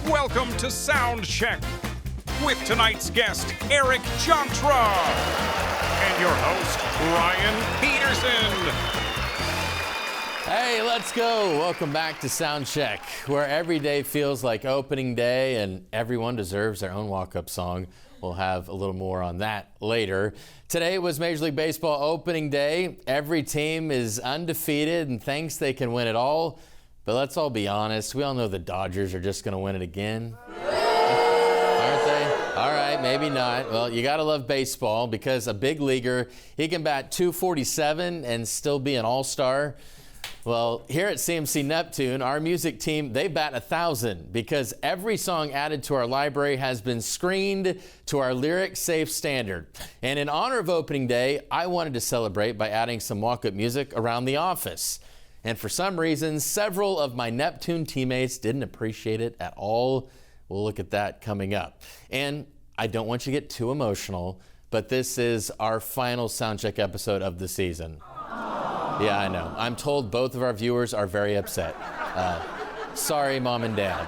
Welcome to Sound Check with tonight's guest, Eric Jantra, and your host, Ryan Peterson. Hey, let's go. Welcome back to Sound Check, where every day feels like opening day and everyone deserves their own walk-up song. We'll have a little more on that later. Today was Major League Baseball opening day. Every team is undefeated and thinks they can win it all. But let's all be honest, we all know the Dodgers are just going to win it again. Aren't they? All right, maybe not. Well, you got to love baseball because a big leaguer, he can bat .247 and still be an all-star. Well, here at CMC Neptune, our music team, they bat 1,000 because every song added to our library has been screened to our lyric safe standard. And in honor of opening day, I wanted to celebrate by adding some walk-up music around the office. And for some reason, several of my Neptune teammates didn't appreciate it at all. We'll look at that coming up. And I don't want you to get too emotional, but this is our final Soundcheck episode of the season. Yeah, I know. I'm told both of our viewers are very upset. Sorry, Mom and Dad.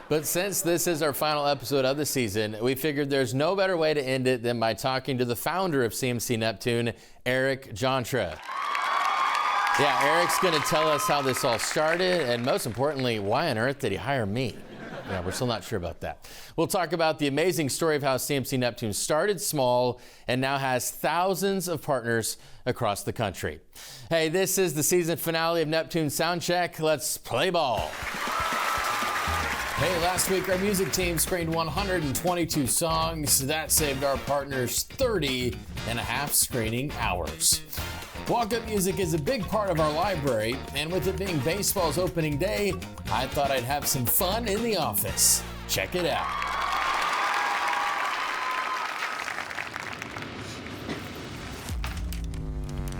But since this is our final episode of the season, we figured there's no better way to end it than by talking to the founder of CMC Neptune, Eric Jantra. Yeah, Eric's going to tell us how this all started, and most importantly, why on earth did he hire me? Yeah, we're still not sure about that. We'll talk about the amazing story of how CMC Neptune started small and now has thousands of partners across the country. Hey, this is the season finale of Neptune Soundcheck. Let's play ball. Hey, last week our music team screened 122 songs. That saved our partners 30 and a half screening hours. Walk-up music is a big part of our library, and with it being baseball's opening day, I thought I'd have some fun in the office. Check it out.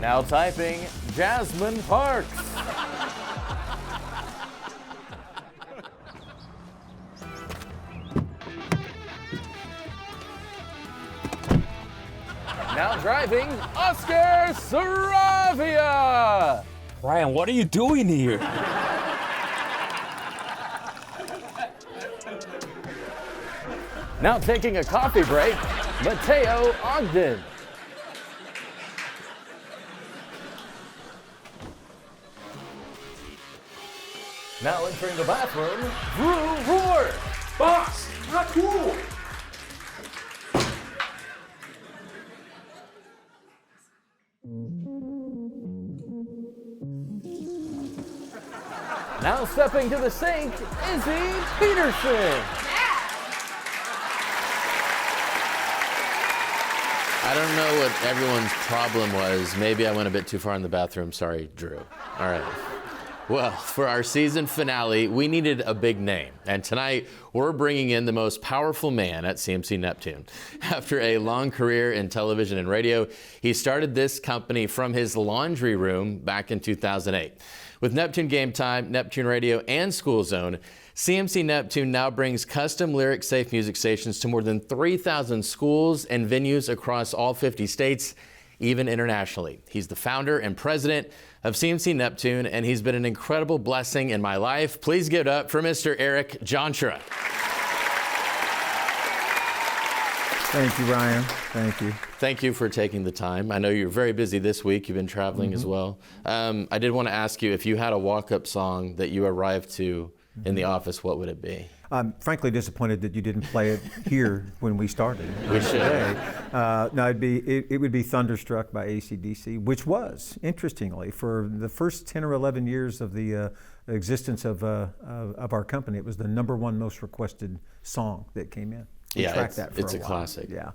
Now typing, Jasmine Parks. Now driving, Oscar Saravia. Ryan, what are you doing here? Now taking a coffee break, Mateo Ogden. Now entering the bathroom, Drew Rohr. Boss, not cool. Now stepping to the sink, Izzy Peterson. I don't know what everyone's problem was. Maybe I went a bit too far in the bathroom. Sorry, Drew. All right. Well, for our season finale, we needed a big name. And tonight, we're bringing in the most powerful man at CMC Neptune. After a long career in television and radio, he started this company from his laundry room back in 2008. With Neptune GameTime, Neptune Radio, and School Zone, CMC Neptune now brings custom lyric-safe music stations to more than 3,000 schools and venues across all 50 states, even internationally. He's the founder and president of CMC Neptune, and he's been an incredible blessing in my life. Please give it up for Mr. Eric Jantra. Thank you, Ryan. Thank you. Thank you for taking the time. I know you're very busy this week. You've been traveling as well. I did want to ask you, if you had a walk-up song that you arrived to in the office, what would it be? I'm frankly disappointed that you didn't play it here when we started. We should. No, it would be Thunderstruck by AC/DC, which was, interestingly, for the first 10 or 11 years of the existence of our company, it was the #1 most requested song that came in. It's a classic. Yeah.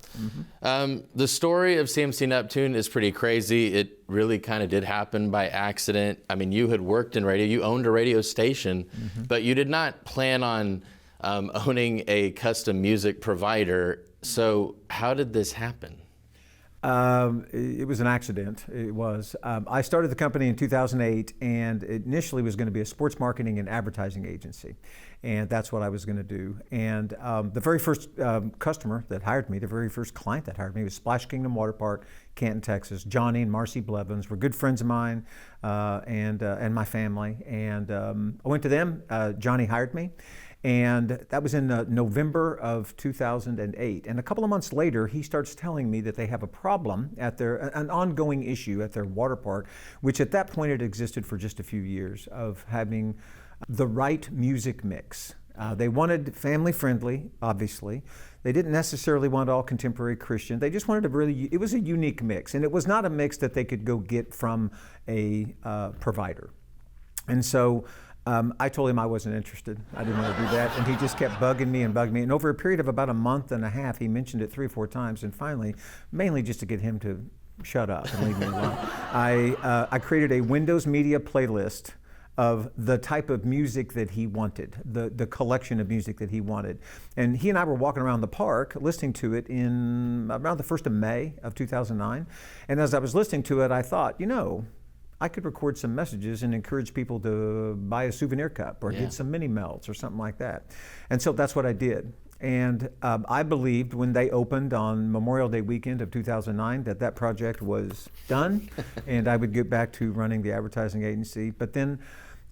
The story of CMC Neptune is pretty crazy. It really kind of did happen by accident. I mean, you had worked in radio, you owned a radio station, but you did not plan on owning a custom music provider. So how did this happen? It was an accident. It was. I started the company in 2008, and it initially was going to be a sports marketing and advertising agency, and that's what I was going to do. And the very first customer that hired me, the very first client that hired me, was Splash Kingdom Water Park, Canton, Texas. Johnny and Marcy Blevins were good friends of mine, and my family. And I went to them. Johnny hired me. And that was in November of 2008. And a couple of months later, he starts telling me that they have a problem at an ongoing issue at their water park, which at that point had existed for just a few years, of having the right music mix. They wanted family friendly, obviously. They didn't necessarily want all contemporary Christian. They just wanted it was a unique mix. And it was not a mix that they could go get from a provider. And so I told him I wasn't interested. I didn't want to do that. And he just kept bugging me. And over a period of about a month and a half, he mentioned it 3 or 4 times. And finally, mainly just to get him to shut up and leave me alone, I created a Windows Media playlist of the type of music that he wanted, the collection of music that he wanted. And he and I were walking around the park listening to it in around the 1st of May of 2009. And as I was listening to it, I thought, I could record some messages and encourage people to buy a souvenir cup or get some mini melts or something like that. And so that's what I did. And I believed when they opened on Memorial Day weekend of 2009 that project was done and I would get back to running the advertising agency. But then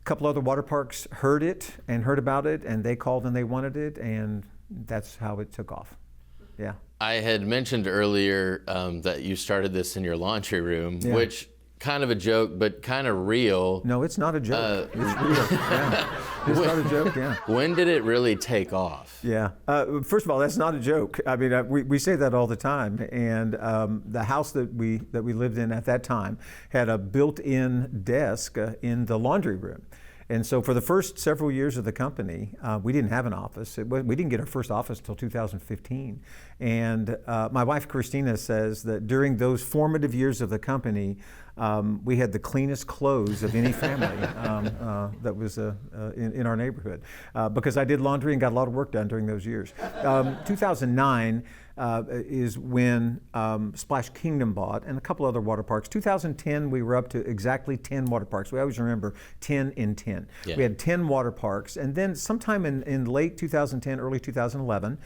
a couple other water parks heard about it, and they called and they wanted it, and that's how it took off. Yeah. I had mentioned earlier that you started this in your laundry room, which kind of a joke, but kind of real. No, it's not a joke. It's real. Yeah. It's not a joke. Yeah. When did it really take off? Yeah. First of all, that's not a joke. I mean, we say that all the time. And the house that we lived in at that time had a built-in desk in the laundry room. And so for the first several years of the company, we didn't have an office. We didn't get our first office until 2015. And my wife, Christina, says that during those formative years of the company, we had the cleanest clothes of any family that was in our neighborhood because I did laundry and got a lot of work done during those years. 2009 is when Splash Kingdom bought and a couple other water parks. 2010, we were up to exactly 10 water parks. We always remember 10 in 10. Yeah. We had 10 water parks. And then sometime in late 2010, early 2011,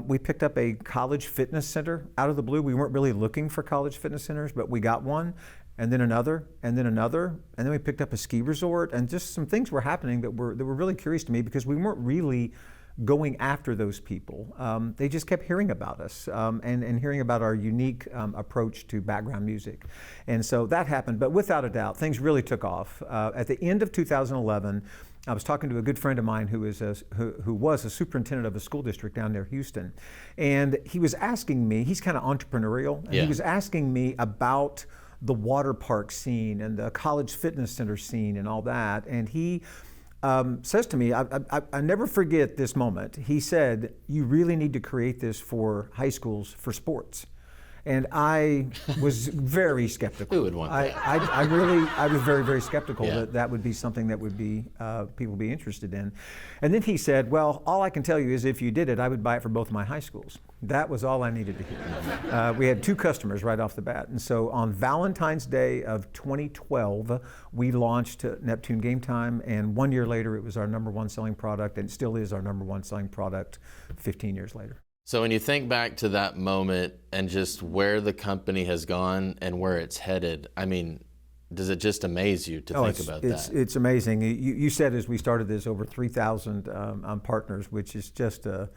we picked up a college fitness center out of the blue. We weren't really looking for college fitness centers, but we got one. And then another, and then another, and then we picked up a ski resort, and just some things were happening that were really curious to me because we weren't really going after those people. They just kept hearing about us and hearing about our unique approach to background music. And so that happened, but without a doubt, things really took off. At the end of 2011, I was talking to a good friend of mine who was a superintendent of a school district down near Houston. And he was asking me, he's kind of entrepreneurial, and he was asking me about the water park scene and the college fitness center scene and all that. And he says to me, I never forget this moment. He said, "You really need to create this for high schools for sports." And I was very skeptical. Who would want that? I was very, very skeptical that would be something that would be people would be interested in. And then he said, "Well, all I can tell you is if you did it, I would buy it for both of my high schools." That was all I needed to hear. We had 2 customers right off the bat. And so on Valentine's Day of 2012, we launched Neptune GameTime, and 1 year later, it was our #1 selling product, and it still is our #1 selling product 15 years later. So when you think back to that moment and just where the company has gone and where it's headed, I mean, does it just amaze you to think about that? It's amazing. You said as we started this, over 3,000 partners, which is just an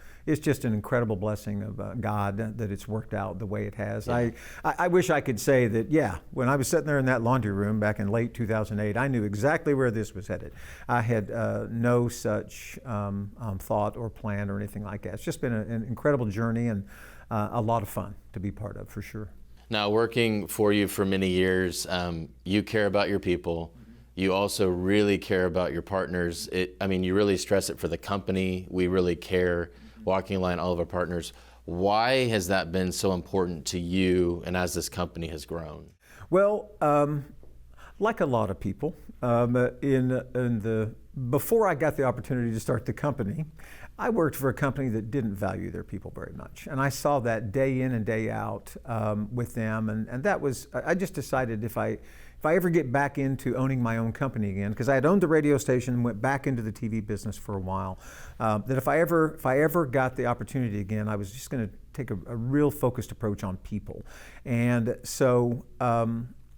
incredible blessing of God that it's worked out the way it has. Yeah. I wish I could say that, when I was sitting there in that laundry room back in late 2008, I knew exactly where this was headed. I had no such thought or plan or anything like that. It's just been an incredible journey and a lot of fun to be part of, for sure. Now, working for you for many years, you care about your people. You also really care about your partners. You really stress it for the company. We really care, walking in line, all of our partners. Why has that been so important to you and as this company has grown? Well, like a lot of people, before I got the opportunity to start the company, I worked for a company that didn't value their people very much. And I saw that day in and day out with them. And that was, I just decided if I ever get back into owning my own company again, because I had owned the radio station and went back into the TV business for a while, that if I ever got the opportunity again, I was just going to take a real focused approach on people. And so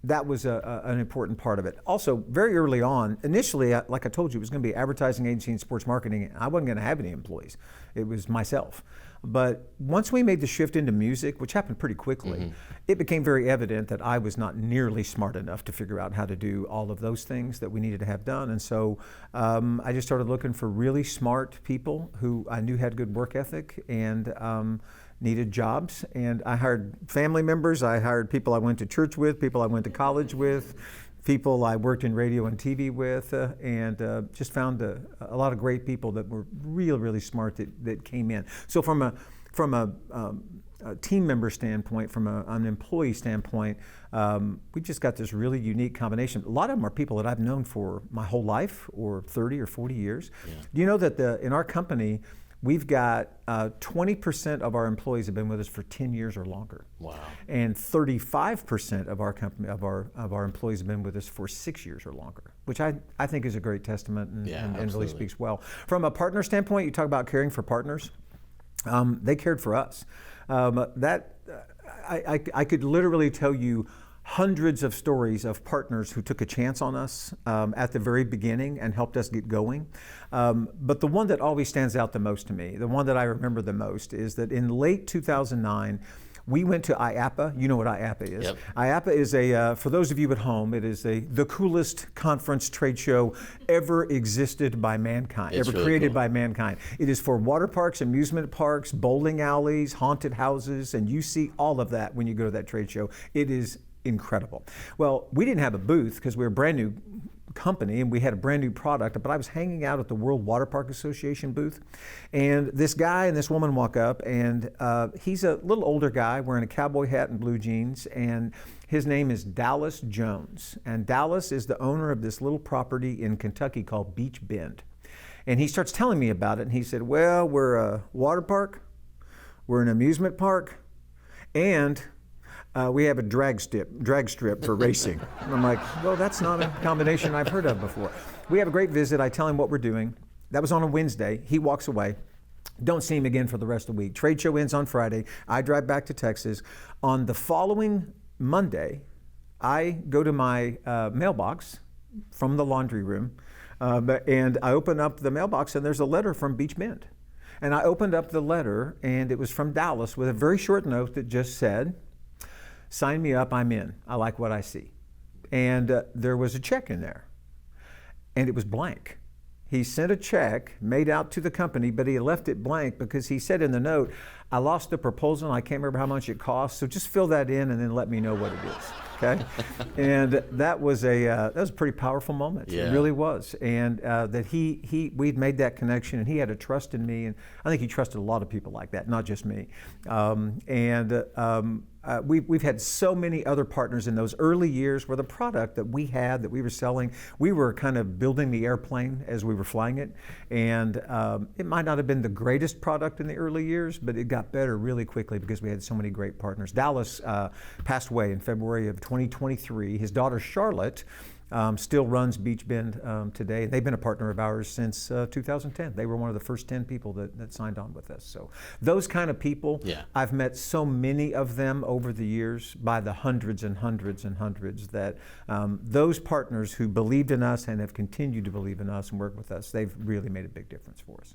that was an important part of it. Also, very early on, initially, like I told you, it was going to be advertising agency and sports marketing. I wasn't going to have any employees. It was myself. But once we made the shift into music, which happened pretty quickly, it became very evident that I was not nearly smart enough to figure out how to do all of those things that we needed to have done. And so I just started looking for really smart people who I knew had good work ethic and needed jobs. And I hired family members, I hired people I went to church with, people I went to college with, people I worked in radio and TV with, and just found a lot of great people that were really smart that came in. So from a team member standpoint, from an employee standpoint, we just got this really unique combination. A lot of them are people that I've known for my whole life, or 30 or 40 years. Yeah. Do you know that in our company, we've got 20% of our employees have been with us for 10 years or longer. Wow. And 35% of our company, of our employees have been with us for 6 years or longer, which I think is a great testament and really speaks well. From a partner standpoint, you talk about caring for partners. They cared for us. I could literally tell you hundreds of stories of partners who took a chance on us at the very beginning and helped us get going. But the one that always stands out the most to me, the one that I remember the most, is that in late 2009, we went to IAPA. You know what IAPA is. Yep. IAPA is for those of you at home, it is the coolest conference trade show ever existed by mankind, ever really created by mankind. It is for water parks, amusement parks, bowling alleys, haunted houses, and you see all of that when you go to that trade show. It is incredible. Well, we didn't have a booth because we were a brand new company and we had a brand new product, but I was hanging out at the World Water Park Association booth, and this guy and this woman walk up, and he's a little older guy wearing a cowboy hat and blue jeans, and his name is Dallas Jones, and Dallas is the owner of this little property in Kentucky called Beach Bend. And he starts telling me about it, and he said, well, we're a water park, we're an amusement park, and we have a drag strip for racing. And I'm like, well, that's not a combination I've heard of before. We have a great visit. I tell him what we're doing. That was on a Wednesday. He walks away. Don't see him again for the rest of the week. Trade show ends on Friday. I drive back to Texas. On the following Monday, I go to my mailbox from the laundry room, and I open up the mailbox, and there's a letter from Beach Bend. And I opened up the letter, and it was from Dallas with a very short note that just said, sign me up, I'm in. I like what I see. And there was a check in there, and it was blank. He sent a check made out to the company, but he left it blank because he said in the note, I lost the proposal, and I can't remember how much it cost, so just fill that in and then let me know what it is. Okay, and that was a pretty powerful moment. Yeah. It really was, and that we'd made that connection, and he had a trust in me, and I think he trusted a lot of people like that, not just me. We've had so many other partners in those early years where the product that we had, that we were selling, we were kind of building the airplane as we were flying it, and it might not have been the greatest product in the early years, but it got better really quickly because we had so many great partners. Dallas passed away in February of 2023. His daughter Charlotte still runs Beach Bend today. They've been a partner of ours since 2010. They were one of the first 10 people that signed on with us. So those kind of people, I've met so many of them over the years by the hundreds and hundreds and hundreds that those partners who believed in us and have continued to believe in us and work with us, they've really made a big difference for us.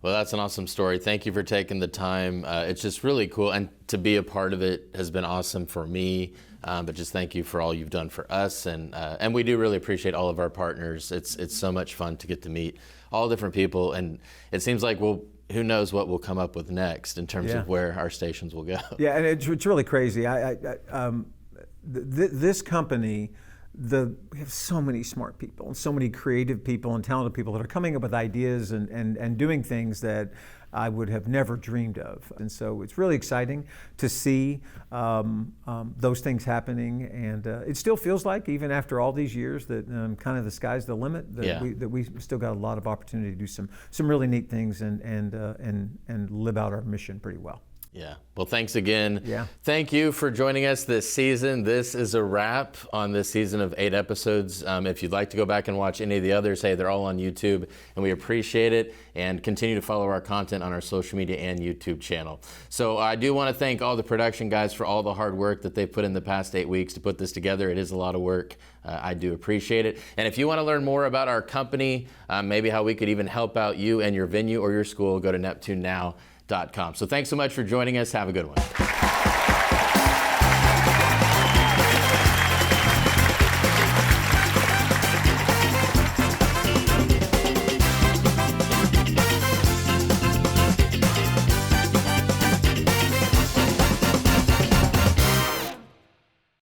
Well, that's an awesome story. Thank you for taking the time. It's just really cool, and to be a part of it has been awesome for me. But just thank you for all you've done for us, and we do really appreciate all of our partners. It's so much fun to get to meet all different people, and it seems like who knows what we'll come up with next in terms of where our stations will go. Yeah, and it's really crazy. This company. We have so many smart people and so many creative people and talented people that are coming up with ideas and doing things that I would have never dreamed of. And so it's really exciting to see those things happening. And it still feels like, even after all these years, that kind of the sky's the limit, that we still got a lot of opportunity to do some really neat things and live out our mission pretty well. Yeah. Well, thanks again. Yeah. Thank you for joining us this season. This is a wrap on this season of 8 episodes. If you'd like to go back and watch any of the others, hey, they're all on YouTube, and we appreciate it. And continue to follow our content on our social media and YouTube channel. So I do want to thank all the production guys for all the hard work that they put in the past 8 weeks to put this together. It is a lot of work. I do appreciate it. And if you want to learn more about our company, maybe how we could even help out you and your venue or your school, go to neptunenow.com. So thanks so much for joining us. Have a good one.